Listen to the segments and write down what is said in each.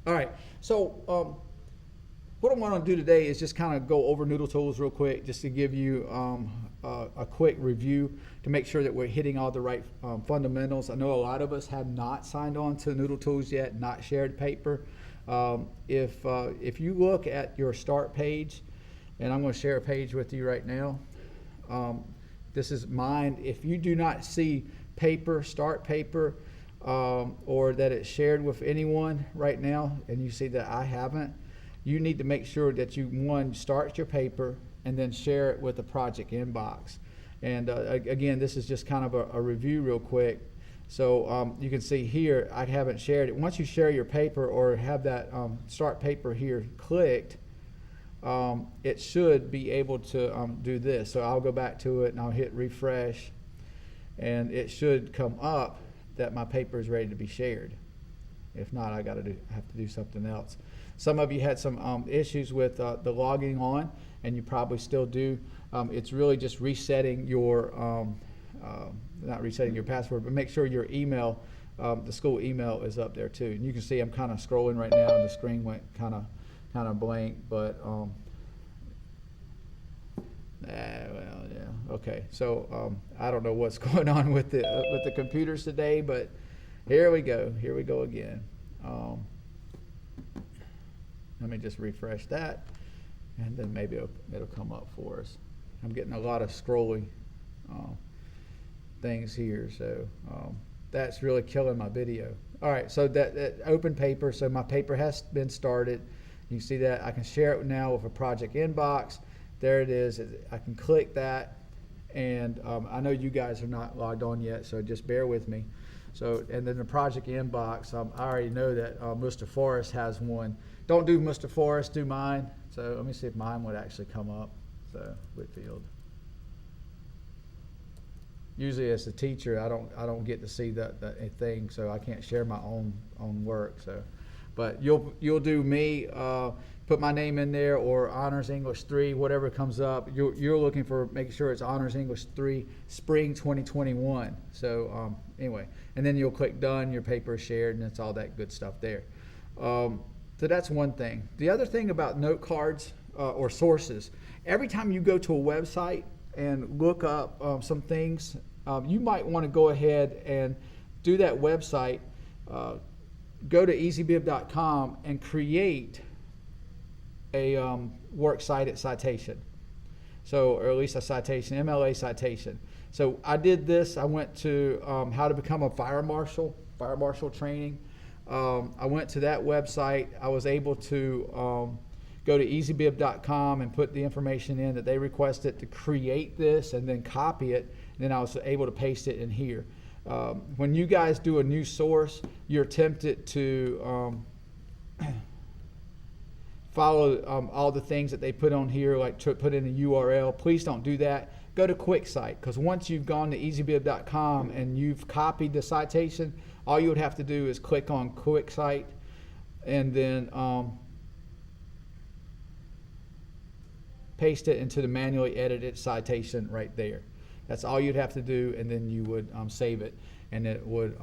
All right. So what I want to do today is just kind of go over Noodle Tools real quick, just to give you a quick review to make sure that we're hitting all the right fundamentals. I know a lot of us have not signed on to Noodle Tools yet, not shared paper. If you look at your start page, and I'm going to share a page with you right now. This is mine. If you do not see paper, start paper, or that it's shared with anyone right now, and you see that I haven't, you need to make sure that you, one, start your paper and then share it with the project inbox. And again, this is just kind of a review real quick. So you can see here, I haven't shared it. Once you share your paper or have that start paper here clicked, it should be able to do this. So I'll go back to it and I'll hit refresh, and it should come up that my paper is ready to be shared. If not, I have to do something else. Some of you had some issues with the logging on, and you probably still do. It's really just resetting your, not resetting your password, but make sure your email, the school email, is up there too. And you can see I'm kind of scrolling right now, and the screen went kind of blank, but well, yeah, okay. So I don't know what's going on with the computers today, but here we go again. Let me just refresh that, and then maybe it'll come up for us. I'm getting a lot of scrolling things here, so that's really killing my video. All right, so that open paper, so my paper has been started. You can see that I can share it now with a project inbox. There it is. I can click that, and I know you guys are not logged on yet, so just bear with me. So, and then the project inbox, I already know that Mr. Forrest has one. Don't do Mr. Forrest, do mine. So let me see if mine would actually come up. So Whitfield. Usually as a teacher, I don't get to see that thing, so I can't share my own work. So, but you'll do me. Put my name in there, or Honors English 3, whatever comes up. You're looking for, making sure it's Honors English 3 Spring 2021. So anyway, and then you'll click done. Your paper is shared, and it's all that good stuff there. So that's one thing. The other thing about note cards or sources, every time you go to a website and look up some things, you might want to go ahead and do that website. Go to ezbib.com and create a works cited citation. So, or at least a citation, MLA citation. So I did this. I went to how to become a fire marshal training. I went to that website. I was able to go to ezbib.com and put the information in that they requested to create this, and then copy it. And then I was able to paste it in here. When you guys do a new source, you're tempted to follow all the things that they put on here, like to put in a URL. Please don't do that. Go to QuickSite, because once you've gone to ezbib.com and you've copied the citation, all you would have to do is click on QuickSite, and then paste it into the manually edited citation right there. That's all you'd have to do, and then you would save it, and it would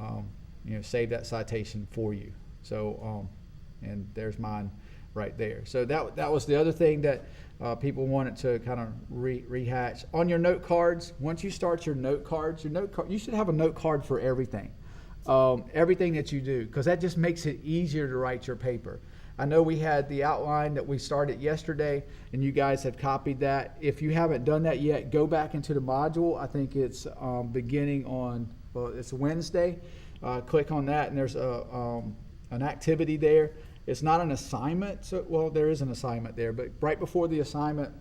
save that citation for you. So and there's mine right there. So that was the other thing that people wanted to kind of rehatch. On your note cards, once you start your note cards, you should have a note card for everything. Everything that you do, because that just makes it easier to write your paper. I know we had the outline that we started yesterday, and you guys have copied that. If you haven't done that yet, go back into the module. I think it's beginning on, well, it's Wednesday. Click on that, and there's an activity there. It's not an assignment, so, well, there is an assignment there, but right before the assignment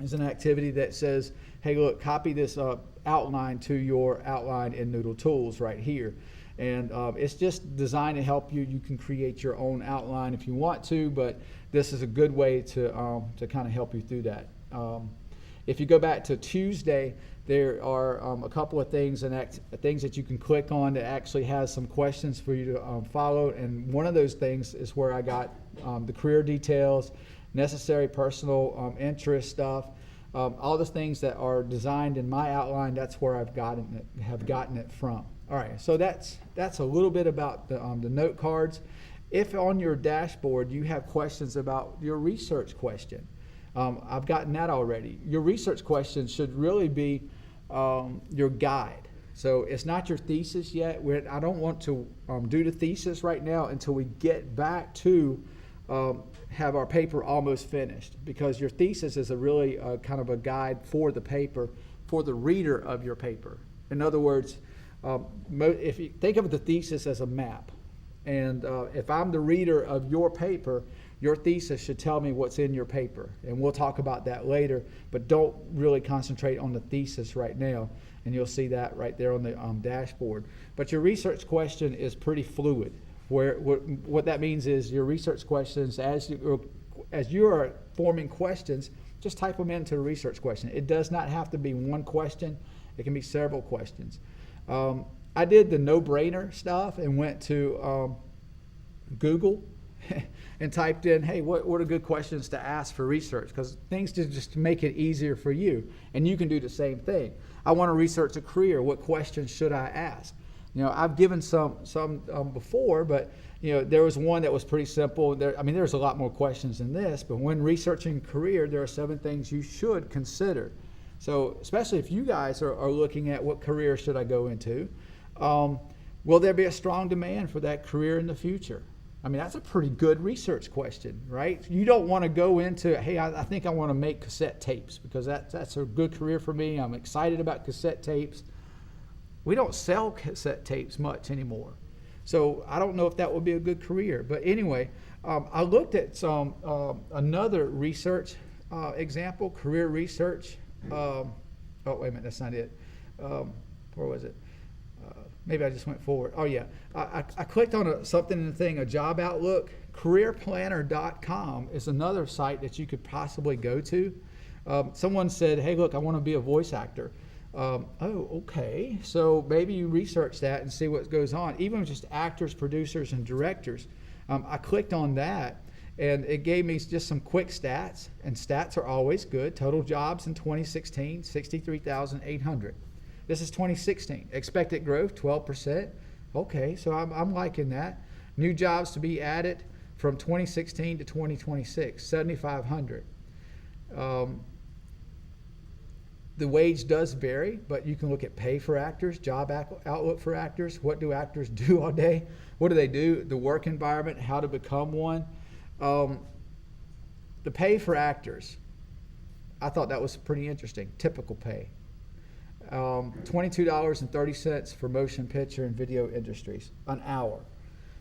is an activity that says, hey, look, copy this outline to your outline in Noodle Tools right here. And it's just designed to help you. You can create your own outline if you want to, but this is a good way to kind of help you through that. If you go back to Tuesday, there are a couple of things and things that you can click on that actually has some questions for you to follow. And one of those things is where I got the career details, necessary personal interest stuff, all the things that are designed in my outline. That's where I've gotten it from. All right, so that's a little bit about the note cards. if on your dashboard you have questions about your research question, I've gotten that already. Your research question should really be your guide. So it's not your thesis yet. I don't want to do the thesis right now until we get back to have our paper almost finished, because your thesis is a really kind of a guide for the paper, for the reader of your paper. In other words, if you think of the thesis as a map, and if I'm the reader of your paper, your thesis should tell me what's in your paper. And we'll talk about that later, but don't really concentrate on the thesis right now. And you'll see that right there on the dashboard. But your research question is pretty fluid. What that means is your research questions, as you are forming questions, just type them into a research question. It does not have to be one question. It can be several questions. I did the no-brainer stuff and went to Google and typed in, hey, what are good questions to ask for research? Because things to just make it easier for you. And you can do the same thing. I want to research a career. What questions should I ask? You know, I've given some before, but you know, there was one that was pretty simple. There's a lot more questions than this, but when researching career, there are 7 things you should consider. So especially if you guys are looking at what career should I go into, will there be a strong demand for that career in the future? I mean, that's a pretty good research question, right? You don't want to go into, hey, I think I want to make cassette tapes because that's a good career for me. I'm excited about cassette tapes. We don't sell cassette tapes much anymore. So I don't know if that would be a good career. But anyway, I looked at some another research example, career research. Oh, wait a minute, that's not it. Where was it? Maybe I just went forward. Oh, yeah. I clicked on something in the thing, a job outlook. Careerplanner.com is another site that you could possibly go to. Someone said, hey, look, I want to be a voice actor. Oh, okay. So maybe you research that and see what goes on. Even just actors, producers, and directors. I clicked on that, and it gave me just some quick stats. And stats are always good. Total jobs in 2016, 63,800. This is 2016. Expected growth, 12%. Okay, so I'm liking that. New jobs to be added from 2016 to 2026, 7,500. The wage does vary, but you can look at pay for actors, job outlook for actors. What do actors do all day? What do they do? The work environment, how to become one. The pay for actors, I thought that was pretty interesting. Typical pay. $22.30 for motion picture and video industries, an hour.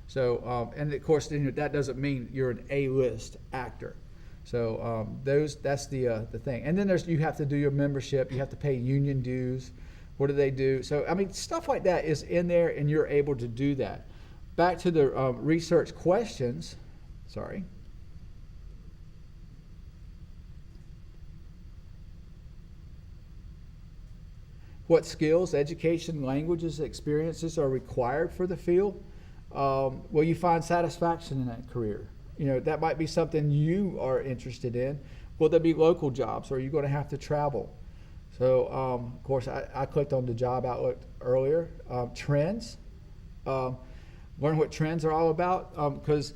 So, and of course, that doesn't mean you're an A-list actor. So that's the thing. And then you have to do your membership. You have to pay union dues. What do they do? So, I mean, stuff like that is in there, and you're able to do that. Back to the research questions. Sorry. What skills, education, languages, experiences are required for the field? Will you find satisfaction in that career? You know, that might be something you are interested in. Will there be local jobs, or are you going to have to travel? So, of course, I clicked on the job outlook earlier. Trends. Learn what trends are all about, because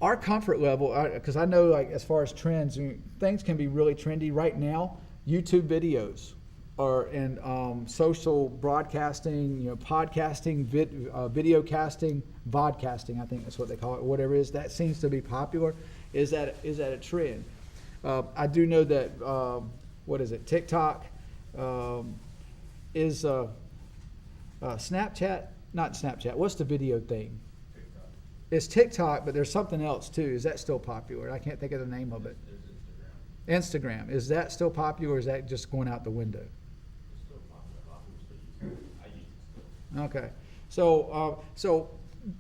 our comfort level, because I know, like, as far as trends, things can be really trendy right now. YouTube videos, or in social broadcasting, you know, podcasting, video casting, vodcasting, I think that's what they call it, whatever it is, that seems to be popular. Is that a trend? I do know that, TikTok is Snapchat, not Snapchat, what's the video thing? TikTok. It's TikTok, but there's something else too. Is that still popular? I can't think of the name of it. Instagram. Is that still popular, or is that just going out the window? Okay, so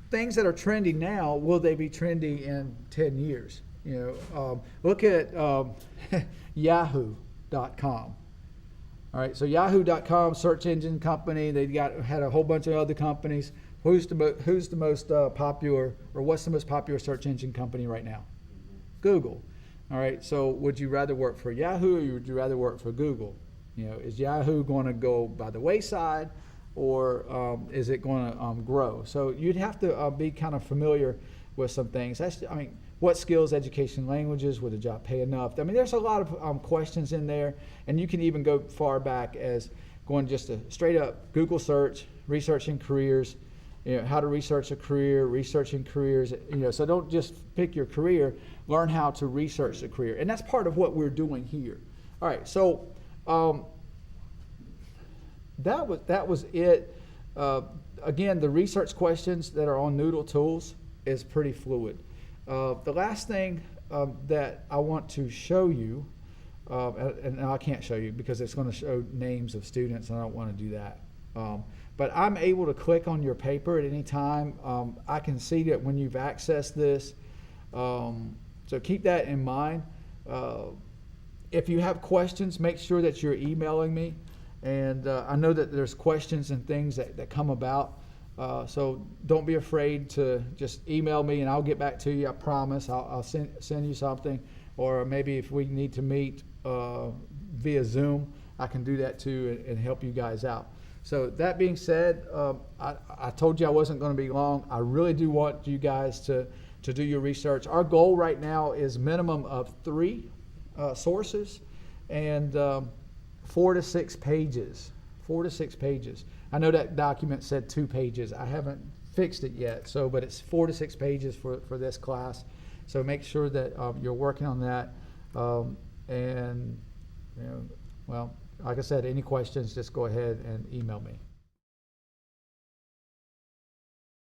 things that are trendy now, will they be trendy in 10 years? You know, look at Yahoo.com. All right, so Yahoo.com, search engine company. They had a whole bunch of other companies. Who's the most popular, or what's the most popular search engine company right now? Google. All right, so would you rather work for Yahoo, or would you rather work for Google? You know, is Yahoo going to go by the wayside, or is it going to grow? So you'd have to be kind of familiar with some things. I mean, what skills, education, languages, would the job pay enough? I mean, there's a lot of questions in there, and you can even go far back as going just a straight up Google search, researching careers, how to research a career, researching careers, so don't just pick your career, learn how to research the career. And that's part of what we're doing here. All right, so that was it. Again, the research questions that are on Noodle Tools is pretty fluid. The last thing that I want to show you, and I can't show you because it's going to show names of students, and I don't want to do that. But I'm able to click on your paper at any time. I can see that when you've accessed this. So keep that in mind. If you have questions, make sure that you're emailing me. And I know that there's questions and things that come about. So don't be afraid to just email me and I'll get back to you. I promise. I'll send you something. Or maybe if we need to meet via Zoom, I can do that too and help you guys out. So that being said, I told you I wasn't going to be long. I really do want you guys to do your research. Our goal right now is minimum of 3 sources and 4 to 6 pages. 4 to 6 pages. I know that document said 2 pages. I haven't fixed it yet, but it's 4 to 6 pages for this class. So make sure that you're working on that. And well, like I said, any questions, just go ahead and email me.